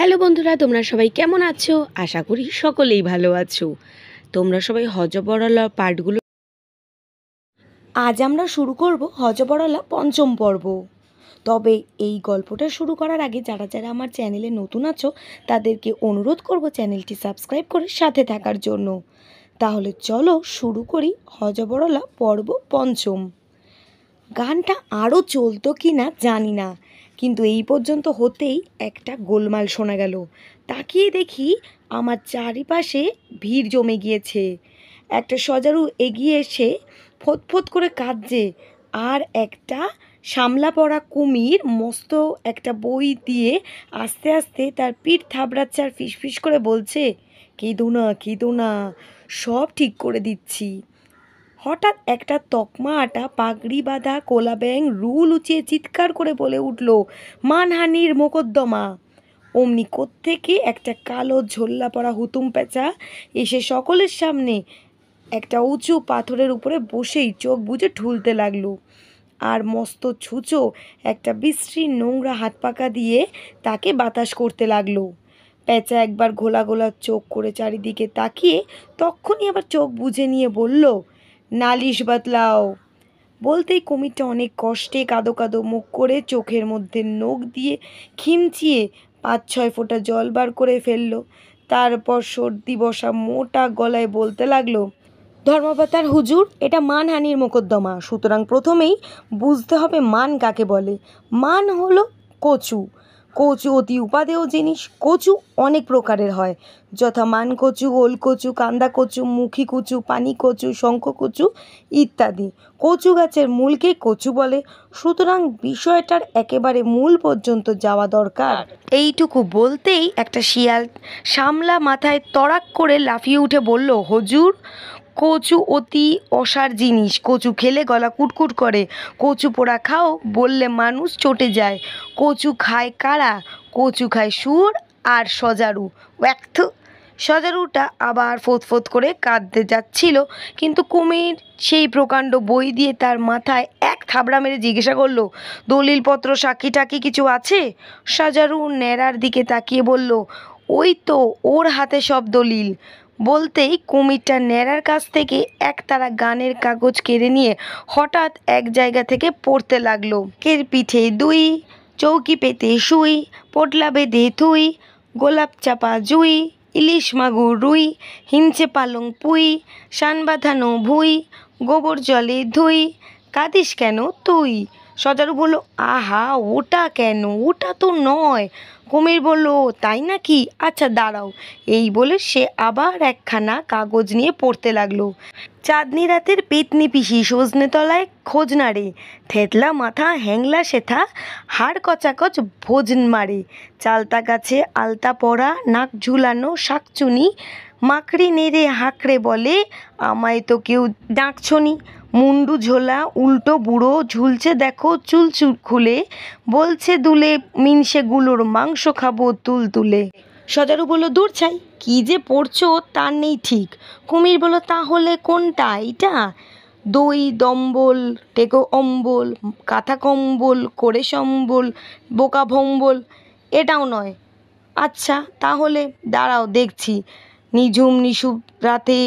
Hello বন্ধুরা, তোমরা সবাই কেমন আছো? আশা করি সকলেই ভালো আছো। তোমরা সবাই হজবরলা পার্টগুলো আজ আমরা শুরু করব হজবরলা পঞ্চম পর্ব। তবে এই গল্পটা শুরু করার আগে যারা যারা আমার চ্যানেলে নতুন আছো তাদেরকে অনুরোধ করব চ্যানেলটি সাবস্ক্রাইব করে সাথে থাকার জন্য। তাহলে চলো শুরু করি হজবরলা পর্ব পঞ্চম। গানটা আরও চলতো কি না জানি না, কিন্তু এই পর্যন্ত হতেই একটা গোলমাল শোনা গেল। তাকিয়ে দেখি আমার চারিপাশে ভিড় জমে গিয়েছে। একটা সজারু এগিয়ে এসে ফোঁত করে কাঁদছে, আর একটা সামলা পড়া কুমির মস্ত একটা বই দিয়ে আস্তে আস্তে তার পিঠ থাবড়াচ্ছে আর ফিসফিস করে বলছে, কেঁদো না, সব ঠিক করে দিচ্ছি। হঠাৎ একটা তকমা আটা পাগড়ি বাঁধা কোলা ব্যাং রুল উঁচিয়ে চিৎকার করে বলে উঠল, মানহানির মোকদ্দমা। অমনি কোত্থেকে একটা কালো ঝোল্লা পড়া হুতুম পেঁচা এসে সকলের সামনে একটা উঁচু পাথরের উপরে বসেই চোখ বুজে ঢুলতে লাগলো, আর মস্ত ছুঁচো একটা বিশ্রী নোংরা হাত পাকা দিয়ে তাকে বাতাস করতে লাগলো। পেঁচা একবার ঘোলা ঘোলা চোখ করে চারিদিকে তাকিয়ে তখনই আবার চোখ বুজে নিয়ে বলল, নালিশ বাতলাও। বলতেই কুমিরটা অনেক কষ্টে কাদো কাদো মুখ করে চোখের মধ্যে নখ দিয়ে খিমচিয়ে 5-6 ফোঁটা জল বার করে ফেললো। তারপর সর্দি বসা মোটা গলায় বলতে লাগলো, ধর্মপাতার হুজুর, এটা মানহানির মোকদ্দমা, সুতরাং প্রথমেই বুঝতে হবে মান কাকে বলে। মান হলো কচু। কচু অতি উপাদেয় জিনিস। কচু অনেক প্রকারের হয়, যথা মান কচু, ওল কচু, কান্দা কচু, মুখী কচু, পানি কচু, শঙ্খ কচু ইত্যাদি। কচু গাছের মূলকে কচু বলে, সুতরাং বিষয়টার একেবারে মূল পর্যন্ত যাওয়া দরকার। এইটুকু বলতেই একটা শিয়াল সামলা মাথায় তড়াক করে লাফিয়ে উঠে বলল, হুজুর, কচু অতি অসার জিনিস। কচু খেলে গলা কুটকুট করে। কচু পোড়া খাও বললে মানুষ চটে যায়। কচু খায় কারা? কচু খায় শুয়োর আর সজারু। ব্যর্থ। সজারুটা আবার ফোঁত করে কাঁদতে যাচ্ছিল, কিন্তু কুমির সেই প্রকাণ্ড বই দিয়ে তার মাথায় এক থাবড়া মেরে জিজ্ঞাসা করলো, দলিলপত্র সাক্ষী টাকি কিছু আছে? সজারু ন্যাড়ার দিকে তাকিয়ে বলল, ওই তো ওর হাতে সব দলিল। বলতেই কুমিরটা ন্যাড়ার কাছ থেকে একতারা গানের কাগজ কেড়ে নিয়ে হঠাৎ এক জায়গা থেকে পড়তে লাগলো, কের পিঠে দুই, চৌকি পেতে শুই, পোটলা বেঁধে থুই, গোলাপ চাপা জুই, ইলিশ মাগুর রুই, হিঞ্চে পালং পুই, শান বাঁধানো ভুই, গোবর জলে ধুই, কাঁদিস কেন তুই? সজারু বলল, আহা, ওটা কেন? ওটা তো নয়। কুমির বলল, তাই নাকি? আচ্ছা দাঁড়াও। এই বলে সে আবার একখানা কাগজ নিয়ে পড়তে লাগলো, চাঁদনি রাতের পেতনি পিসি সজনে তলায় খোঁজ নাড়ে, থেতলা মাথা হ্যাংলা সেথা হাড় কচাকচ ভোজন মারে, চালতা গাছে আলতা পড়া নাক ঝুলানো শাকচুনি, মাকড়ি নেড়ে হাঁকড়ে বলে, আমায় তো কেউ ডাকছনি, মুন্ডু ঝোলা উল্টো বুড়ো ঝুলছে দেখো চুল খুলে, বলছে দুলে মিনসেগুলোর মাংস খাবো তুলে। সজারু বলল, দূর ছাই, কি যে পড়ছো তার নেই ঠিক। কুমির বলল, তাহলে কোনটা? এইটা? দই দম্বল, টেকো অম্বল, কাঁথা কম্বল, করে সম্বল, বোকা ভম্বল এটাও নয়। আচ্ছা তাহলে দাঁড়াও দেখছি। নিঝুম নিশুভ রাতে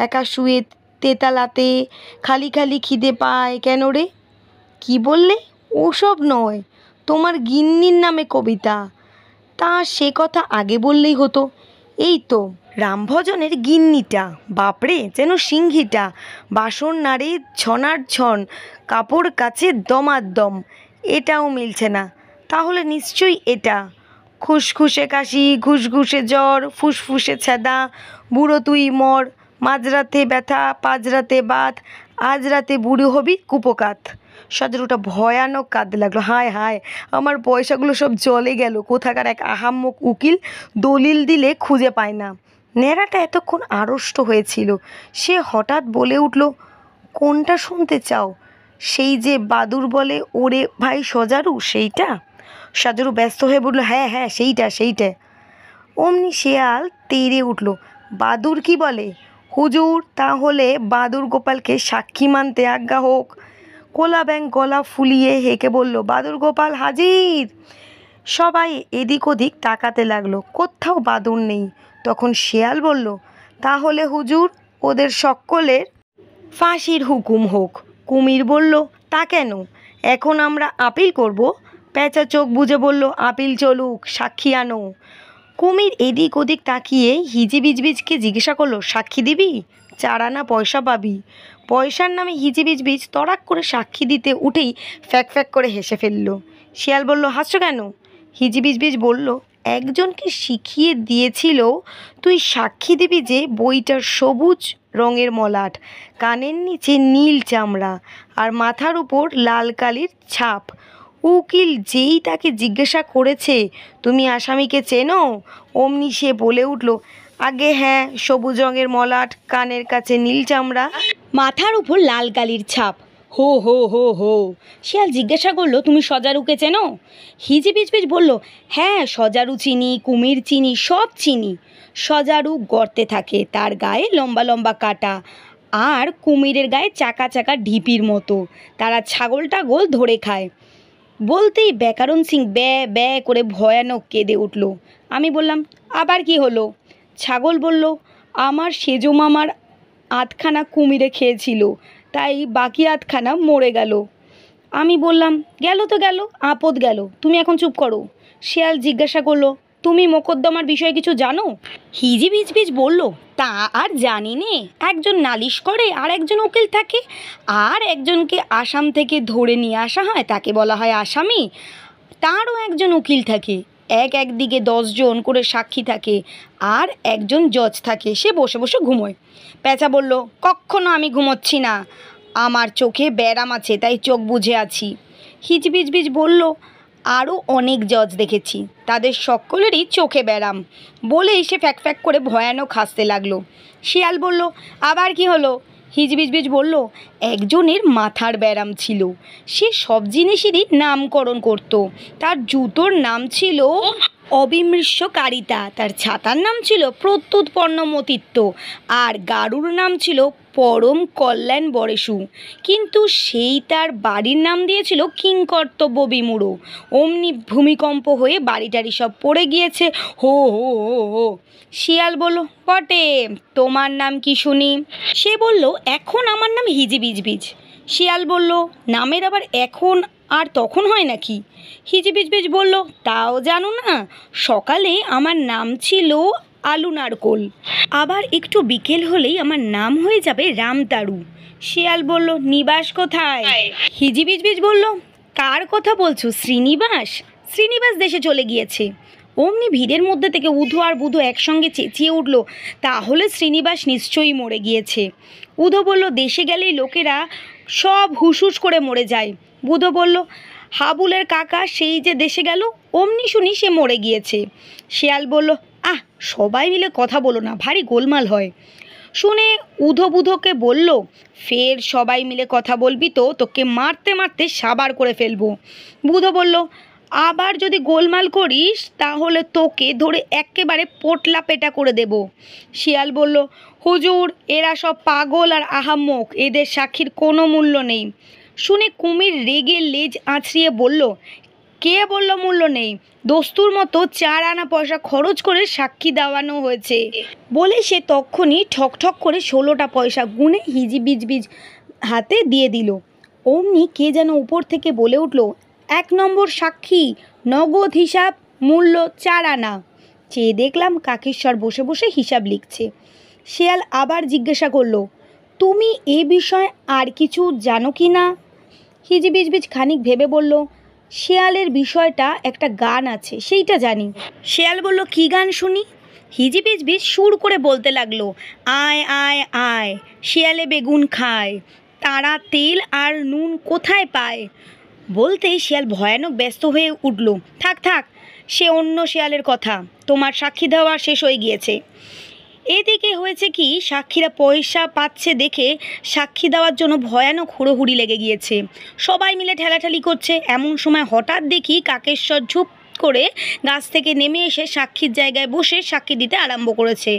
একা শুয়ে তেতালাতে খালি খালি খিদে পায় কেন রে? কি বললে? ওসব নয়, তোমার গিন্নির নামে কবিতা। তা সে কথা আগে বললেই হতো। এই তো রামভজনের গিন্নিটা, বাপরে যেন সিংহীটা, বাসন নাড়ে ছনার ছন, কাপড় কাচে দমাদ্দম। এটাও মিলছে না। তাহলে নিশ্চয়ই এটা। খুসখুসে কাশি, ঘুষঘুষে জ্বর, ফুসফুসে ছেদা, বুড়ো তুই মর, মাঝরাতে ব্যথা, পাঁচরাতে বাত, আজ রাতে বুড়ো হবি কুপোকাত। সজরুটা ভয়ানক কাঁদতে লাগলো, হায় হায়, আমার পয়সাগুলো সব জলে গেল। কোথাকার এক আহাম্মক উকিল দলিল দিলে খুঁজে পায় না। ন্যাড়াটা এতক্ষণ আড়ষ্ট হয়েছিল, সে হঠাৎ বলে উঠল, কোনটা শুনতে চাও? সেই যে বাদুর বলে, ওরে ভাই সজারু, সেইটা? সজারু ব্যস্ত হয়ে বলল, হ্যাঁ হ্যাঁ সেইটা। অমনি শেয়াল তেড়ে উঠল, বাদুর কি বলে? হুজুর, তাহলে বাদুর গোপালকে সাক্ষী মানতে আজ্ঞা হোক। কোলা ব্যাং গলা ফুলিয়ে হেঁকে বলল, বাদুর গোপাল হাজির। সবাই এদিক ওদিক তাকাতে লাগলো, কোথাও বাদুড় নেই। তখন শেয়াল বলল, তাহলে হুজুর ওদের সকলের ফাঁসির হুকুম হোক। কুমির বলল, তা কেন, এখন আমরা আপিল করব? পেঁচা চোখ বুজে বলল, আপিল চলুক, সাক্ষী আনো। কুমির এদিক ওদিক তাকিয়ে হিজিবিজবিজকে জিজ্ঞাসা করলো, সাক্ষী দিবি? 4 আনা পয়সা পাবি। পয়সার নামে হিজিবিজবিজ তড়াক করে সাক্ষী দিতে উঠেই ফ্যাক ফ্যাক করে হেসে ফেলল। শিয়াল বলল, হাসছো কেন? হিজিবিজবিজ বলল, একজনকে শিখিয়ে দিয়েছিল তুই সাক্ষী দিবি যে বইটার সবুজ রঙের মলাট, কানের নিচে নীল চামড়া আর মাথার উপর লাল কালির ছাপ। উকিল যেই তাকে জিজ্ঞাসা করেছে, তুমি আসামিকে চেনো? অমনি সে বলে উঠল, আগে হ্যাঁ, সবুজ রঙের মলাট, কানের কাছে নীল চামড়া, মাথার উপর লাল কালির ছাপ। হো হো হো হো। শিয়াল জিজ্ঞাসা করলো, তুমি সজারুকে চেনো? হিজিবিজবিজ বলল, হ্যাঁ, সজারু চিনি, কুমির চিনি, সব চিনি। সজারু গর্তে থাকে, তার গায়ে লম্বা লম্বা কাটা, আর কুমিরের গায়ে চাকা চাকা ঢিপির মতো। তারা ছাগল টাগল ধরে খায়। বলতেই ব্যাকরণ সিং ব্যা ব্যা করে ভয়ানক কেঁদে উঠল। আমি বললাম, আবার কি হলো? ছাগল বলল, আমার সেজো মামার আধখানা কুমিরে খেয়েছিল, তাই বাকি আধখানা মরে গেল। আমি বললাম, গেল তো গেল, আপদ গেল, তুমি এখন চুপ করো। শিয়াল জিজ্ঞাসা করলো, তুমি মোকদ্দমার বিষয়ে কিছু জানো? হিজিবিজবিজ বলল, তা আর জানি নে, একজন নালিশ করে আর একজন উকিল থাকে, আর একজনকে আসাম থেকে ধরে নিয়ে আসা হয়, তাকে বলা হয় আসামি, তারও একজন উকিল থাকে। একদিকে 10 জন করে সাক্ষী থাকে, আর একজন জজ থাকে, সে বসে বসে ঘুমোয়। পেঁচা বলল, কখনো আমি ঘুমোচ্ছি না, আমার চোখে ব্যারাম আছে, তাই চোখ বুজে আছি। হিজবিজবিজ বলল, আরও অনেক জজ দেখেছি, তাদের সকলেরই চোখে ব্যারাম। বলেই সে ফ্যাক ফ্যাক করে ভয়ানক হাসতে লাগলো। শিয়াল বলল, আবার কি হলো? হিজবিজবিজ বলল, একজনের মাথার ব্যারাম ছিল, সে সব জিনিসেরই নামকরণ করত। তার জুতোর নাম ছিল অবিমৃষ্যকারিতা, তার ছাতার নাম ছিল প্রত্যুৎপন্নমতিত্ব, আর গারুর নাম ছিল পরম কল্যাণ বরেশু, কিন্তু সেই তার বাড়ির নাম দিয়েছিল কিংকর্তব্য বিমূঢ়। অমনি ভূমিকম্প হয়ে বাড়িটারি সব পড়ে গিয়েছে, হো হো হো হো। শিয়াল বলল, বটে, তোমার নাম কি শুনি? সে বলল, এখন আমার নাম হিজিবিজবিজ। শিয়াল বলল, নামের আবার এখন আর তখন হয় নাকি? হিজিবিজবিজ বলল, তাও জানো না, সকালে আমার নাম ছিল আলু নারকোল, আবার একটু বিকেল হলেই আমার নাম হয়ে যাবে রামতারু। শিয়াল বলল, নিবাস কোথায়? হিজিবিজবিজ বলল, কার কথা বলছো? শ্রীনিবাস? শ্রীনিবাস দেশে চলে গিয়েছে। অমনি ভিড়ের মধ্যে থেকে উধো আর বুধো একসঙ্গে চেঁচিয়ে উঠল, তাহলে শ্রীনিবাস নিশ্চয়ই মরে গিয়েছে। উধো বলল, দেশে গেলেই লোকেরা সব হুসহুস করে মরে যায়। বুধো বলল, হাবুলের কাকা সেই যে দেশে গেল, অমনি শুনি সে মরে গিয়েছে। শিয়াল বলল, আহ, সবাই মিলে কথা বলো না, ভারী গোলমাল হয়। শুনে উধো বুধোকে বলল, ফের সবাই মিলে কথা বলবি তো তোকে মারতে মারতে সাবার করে ফেলবো। বুধো বলল, আবার যদি গোলমাল করিস তাহলে তোকে ধরে একেবারে পোটলা পেটা করে দেব। শিয়াল বলল, হুজুর, এরা সব পাগল আর আহাম্মক, এদের সাক্ষীর কোনো মূল্য নেই। শুনে কুমির রেগে লেজ আঁচড়িয়ে বলল, কে বলল মূল্য নেই? দস্তুর মতো 4 আনা পয়সা খরচ করে সাক্ষী দেওয়ানো হয়েছে। বলে সে তক্ষুনি ঠক ঠক করে 16টা পয়সা গুনে হিজিবিজবিজ হাতে দিয়ে দিল। অমনি কে যেন উপর থেকে বলে উঠল, 1 নম্বর সাক্ষী, নগদ হিসাব, মূল্য 4 আনা। চেয়ে দেখলাম কাকেশ্বর বসে বসে হিসাব লিখছে। শিয়াল আবার জিজ্ঞাসা করলো, তুমি এ বিষয়ে আর কিছু জানো কি না? হিজিবিজবিজ খানিক ভেবে বলল, শিয়ালের বিষয়টা একটা গান আছে, সেইটা জানি। শিয়াল বলল, কি গান শুনি? হিজিবিজবিজ সুর করে বলতে লাগলো, আয় আয় আয়, শিয়ালে বেগুন খায়, তারা তেল আর নুন কোথায় পায়। বলতেই শিয়াল ভয়ানক ব্যস্ত হয়ে উঠল, থাক থাক, সে অন্য শিয়ালের কথা, তোমার সাক্ষী দেওয়া শেষ হয়ে গিয়েছে। এদিকে হয়েছে কি, সাক্ষীরা পয়সা পাচ্ছে দেখে সাক্ষী দেওয়ার জন্য ভয়ানক হুড়োহুড়ি লেগে গিয়েছে, সবাই মিলে ঠেলাঠেলি করছে। এমন সময় হঠাৎ দেখি কাকেশ্বর ঝুপ করে গাছ থেকে নেমে এসে সাক্ষীর জায়গায় বসে সাক্ষী দিতে আরম্ভ করেছে।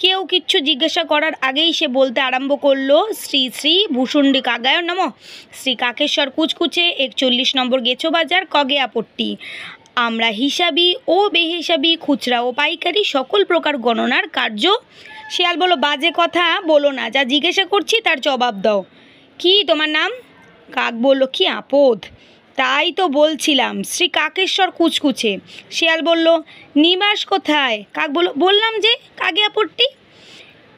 কেউ কিচ্ছু জিজ্ঞাসা করার আগেই সে বলতে আরম্ভ করলো, শ্রী শ্রী ভূষণ্ডী কাগায় নমঃ, শ্রী কাকেশ্বর কুচকুচে 41 নম্বর গেছো বাজার কগে আপত্তি, আমরা হিসাবি ও বেহিসাবি, খুচরা ও পাইকারি সকল প্রকার গণনার কার্য। শিয়াল বলল, বাজে কথা বলো না, যা জিজ্ঞাসা করছি তার জবাব দাও। কি তোমার নাম? কাক বলল, কি আপদ, তাই তো বলছিলাম, শ্রী কাকেশ্বর কুচকুচে। শিয়াল বলল, নিবাস কোথায়? কাক বলল, বললাম যে কাগিয়াপট্টি।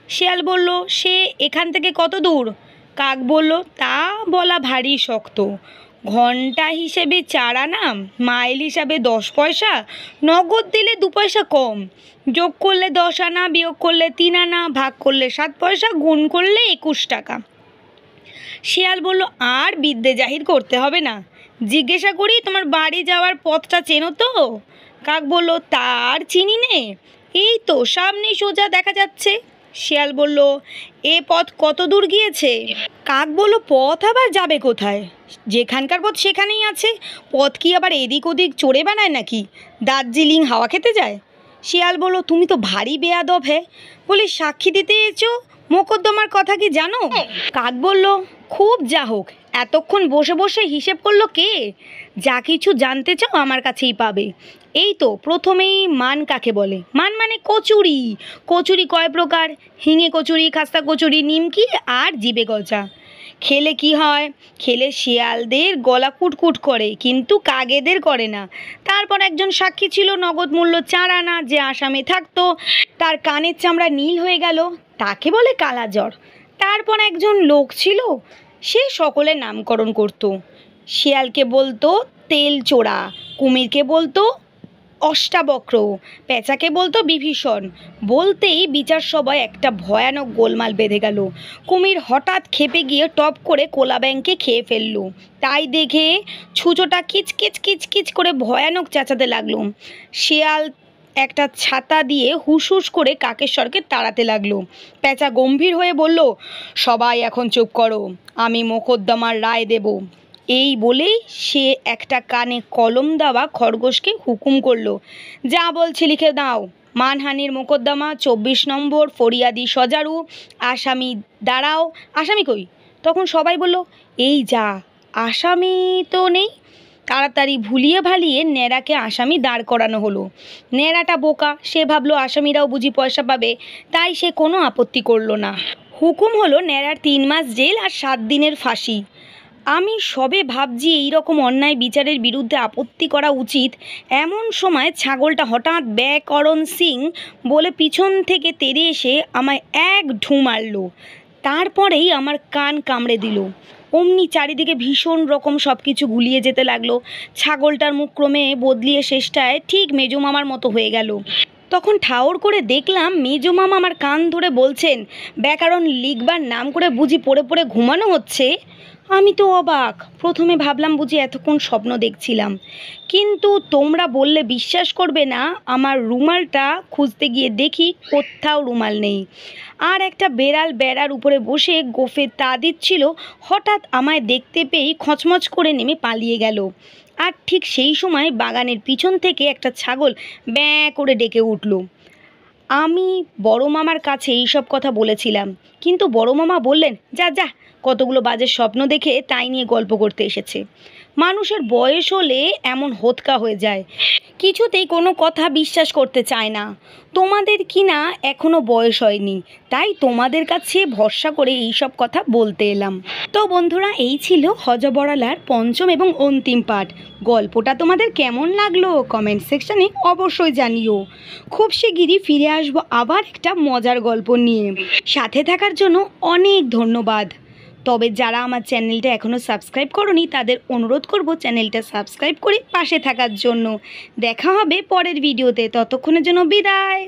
শিয়াল বলল, সে এখান থেকে কত দূর? কাক বলল, তা বলা ভারী শক্ত। ঘন্টা হিসেবে 4 আনা, মাইল হিসাবে 10 পয়সা, নগদ দিলে 2 পয়সা কম, যোগ করলে 10 আনা, বিয়োগ করলে 3 আনা, ভাগ করলে 7 পয়সা, গুণ করলে 21 টাকা। শিয়াল বলল, আর বিদ্যে জাহির করতে হবে না, জিজ্ঞাসা করি তোমার বাড়ি যাওয়ার পথটা চেনো তো? কাক বলল, তার চিনি নে, এই তো সামনেই সোজা দেখা যাচ্ছে। শিয়াল বলল, এ পথ কত দূর গিয়েছে? কাক বলল, পথ আবার যাবে কোথায়, যেখানকার পথ সেখানেই আছে, পথ কি আবার এদিক ওদিক চড়ে বানায় নাকি, দার্জিলিং হাওয়া খেতে যায়? শিয়াল বলল, তুমি তো ভারী বেয়াদব। বলি, সাক্ষী দিতে এসেছো, মোকদ্দমার কথা কি জানো? কাক বলল, খুব যা হোক, এতক্ষণ বসে বসে হিসেব করলো কে? যা কিছু জানতে চাও আমার কাছেই পাবে। এই তো প্রথমেই মান কাকে বলে? মান মানে কচুরি। কচুরি কয় প্রকার? হিঙে কচুরি, খাস্তা কচুরি, নিমকি আর জিবে গজা। খেলে কি হয়? খেলে শিয়ালদের গলা কুটকুট করে, কিন্তু কাকেদের করে না। তারপর একজন সাক্ষী ছিল, নগদ মূল্য 4 আনা, যে আসামে থাকতো, তার কানের চামড়া নীল হয়ে গেল, তাকে বলে কালাজ্বর। তারপর একজন লোক ছিল, সে সকলের নামকরণ করত। শিয়ালকে বলতো তেল চোরা, কুমিরকে বলতো অষ্টাবক্র, পেঁচাকে বলতো বিভীষণ। বলতেই বিচার সভায় একটা ভয়ানক গোলমাল বেঁধে গেল। কুমির হঠাৎ খেপে গিয়ে টপ করে কোলা ব্যাঙকে খেয়ে ফেলল। তাই দেখে ছুঁচোটা কিচকিচ কিচকিচ করে ভয়ানক চেঁচাতে লাগলো। শিয়াল একটা ছাতা দিয়ে হুস হুস করে কাকেশ্বরকে তাড়াতে লাগলো। পেঁচা গম্ভীর হয়ে বলল, সবাই এখন চুপ করো, আমি মোকদ্দমার রায় দেব। এই বলেই সে একটা কানে কলম দেওয়া খরগোশকে হুকুম করলো, যা বলছি লিখে দাও, মানহানির মোকদ্দমা 24 নম্বর, ফরিয়াদি সজারু, আসামি দাঁড়াও। আসামি কই? তখন সবাই বলল, এই যা, আসামি তো নেই। তাড়াতাড়ি ভুলিয়ে ভালিয়ে ন্যাড়াকে আসামি দাঁড় করানো হলো। ন্যাড়াটা বোকা, সে ভাবলো আসামিরাও বুঝি পয়সা পাবে, তাই সে কোনো আপত্তি করলো না। হুকুম হলো ন্যাড়ার 3 মাস জেল আর 7 দিনের ফাঁসি। আমি সবে ভাবছি এই রকম অন্যায় বিচারের বিরুদ্ধে আপত্তি করা উচিত, এমন সময় ছাগলটা হঠাৎ ব্যাকরণ সিং বলে পিছন থেকে তেড়ে এসে আমায় এক ঢু মারল। তারপরেই আমার কান কামড়ে দিল। অমনি চারিদিকে ভীষণ রকম সব কিছু গুলিয়ে যেতে লাগলো। ছাগলটার মুখ ক্রমে বদলিয়ে শেষটায় ঠিক মেজো মামার মতো হয়ে গেল। তখন ঠাউর করে দেখলাম মেজো মামা আমার কান ধরে বলছেন, ব্যাকরণ লিখবার নাম করে বুঝি পড়ে পড়ে ঘুমানো হচ্ছে। আমি তো অবাক, প্রথমে ভাবলাম বুঝি এতক্ষণ স্বপ্ন দেখছিলাম, কিন্তু তোমরা বললে বিশ্বাস করবে না, আমার রুমালটা খুঁজতে গিয়ে দেখি কোথাও রুমাল নেই। আর একটা বেড়াল বেড়ার উপরে বসে গোফে তা দিচ্ছিল, হঠাৎ আমায় দেখতে পেয়েই খচমচ করে নেমে পালিয়ে গেল। আর ঠিক সেই সময় বাগানের পিছন থেকে একটা ছাগল ব্যাঁ করে ডেকে উঠল। আমি বড় মামার কাছে এইসব কথা বলেছিলাম, কিন্তু বড় মামা বললেন, যা যা, কতগুলো বাজে স্বপ্ন দেখে তাই নিয়ে গল্প করতে এসেছে। মানুষের বয়স হলে এমন হোতকা হয়ে যায়, কিছুতেই কোনো কথা বিশ্বাস করতে চায় না। তোমাদের কি না এখনো বয়স হয়নি, তাই তোমাদের কাছে ভরসা করে এইসব কথা বলতে এলাম। তো বন্ধুরা, এই ছিল হযবরলার পঞ্চম এবং অন্তিম পাঠ। গল্পটা তোমাদের কেমন লাগলো কমেন্ট সেকশনে অবশ্যই জানিও। খুব শিগগিরই ফিরে আসবো আবার একটা মজার গল্প নিয়ে। সাথে থাকার জন্য অনেক ধন্যবাদ। তবে যারা আমার চ্যানেলটা এখনও সাবস্ক্রাইব করোনি তাদের অনুরোধ করব চ্যানেলটা সাবস্ক্রাইব করে পাশে থাকার জন্য। দেখা হবে পরের ভিডিওতে, ততক্ষণের জন্য বিদায়।